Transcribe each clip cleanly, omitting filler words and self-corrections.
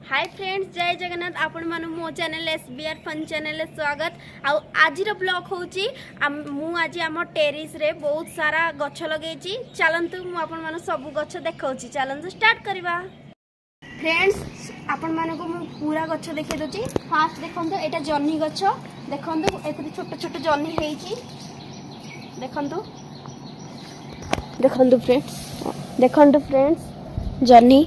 Hi friends, जय जगन्नाथ। आपण मानु मो चैनल एसबीआर फन चैनल स्वागत। आज ब्लॉग होची मु आज आम टेरिस रे बहुत सारा गछ लगेची। चलंतु मु आपण मानु सब गछ देखौची। चलंतु स्टार्ट करबा। फ्रेंड्स, आपण मानु को मु पूरा गछ देखे दोची। फास्ट देखंतु, एटा जन्नी गछ देखंतु, एतरी छोट छोट जन्नी हेची। देखंतु देखंतु फ्रेंड्स, देखंतु फ्रेंड्स जन्नी।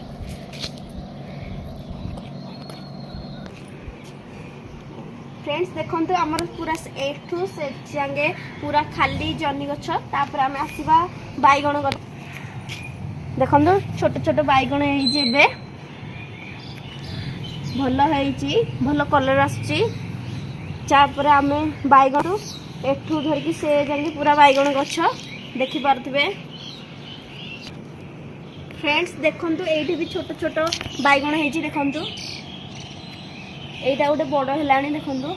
फ्रेंड्स देखंतु हमर पूरा एठू से जांगे पूरा खाली जन्नी गछ। तापर आमे आसीबा बाइगण गछ। देखंतु छोट छोट बाइगण हेई जेबे भलो हेईची, भलो कलर आछी। तापर आमे बाइगण एठू धर की से जांगे पूरा बाइगण गछ देखि पारथबे। फ्रेंड्स देखंतु एठी भी छोट छोट बाइगण हेईची। देखंतु एटा गोटे बड़ हेलानी। देखंतु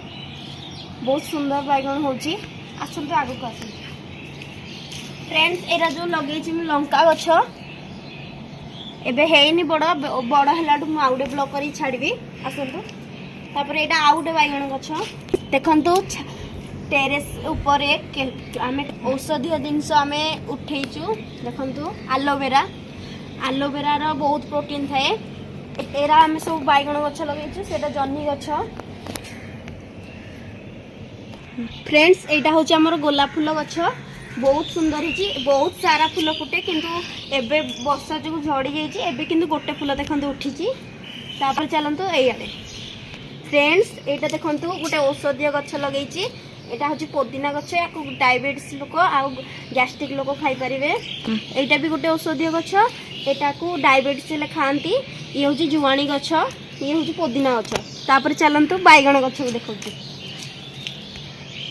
बहुत सुंदर बैगन होची। आसंतु आगु को आसंतु। फ्रेंड्स एरा जो लगेची मु लंका गछ एबे हेइनी बड़ बड़ हेलाडू मु आउडे ब्लॉक करी छाड़बी। आसंतु तापर एटा आउडे बैगन गछ। देखंतु टेरेस ऊपर आमे औषधीय जिनस आमे उठेइचु। देखंतु एलोवेरा, एलोवेरा रो बहुत प्रोटीन थाए। एरा आमे सब बैगन गछ लगेइचु। सेटा जन्नी गछ। फ्रेंड्स एटा होची हमर गोलाप फूल गछ। बहुत सुंदर हिची, बहुत सारा फूल फुटे, किंतु एबे वर्षा जो झड़ी जाइची। एबे किंतु गोटे फूल देखंतु उठीची। तापर चलंतु एई आडे। फ्रेंड्स एटा देखंतु गोटे औषधीय गछ लगेइची। एटा होची पुदीना गछ। याकु डायबिटीज लोक आ गैस्ट्रिक लोक खाई परिवे। एटा भी गोटे औषधीय गछ। एटा को डायबिटीज ले खांती। ये होची जुवाणी गछ, ये होची पुदीना गछ। तापर चलंतु बैगण गछ को देखौची।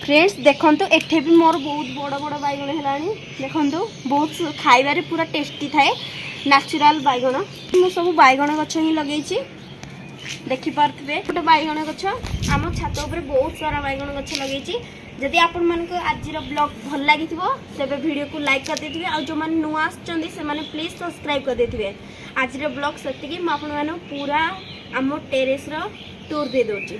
फ्रेंड्स देखंतु एठे भी मोर बहुत बड़ बड़ बैगण हेलानी। देखंतु बहुत खाइबारे पूरा टेस्टी थाए। नेचुरल बैगण मु सब बैगण गछ ही लगेइची। देखि पारथबे गोटे बैगण गछ। आम छात ऊपर बहुत सारा बैगण गछ लगेइची। जदि आपण मन को आजिर ब्लॉग भल लागिथिबो तेबे वीडियो को लाइक कर देथिबे। आ जो माने नुआ आछचंदी से माने प्लीज सब्सक्राइब कर देथिबे। आजिर ब्लॉग सत्ति कि म आपण माने पूरा आम टेरेस रो टूर दे दोची।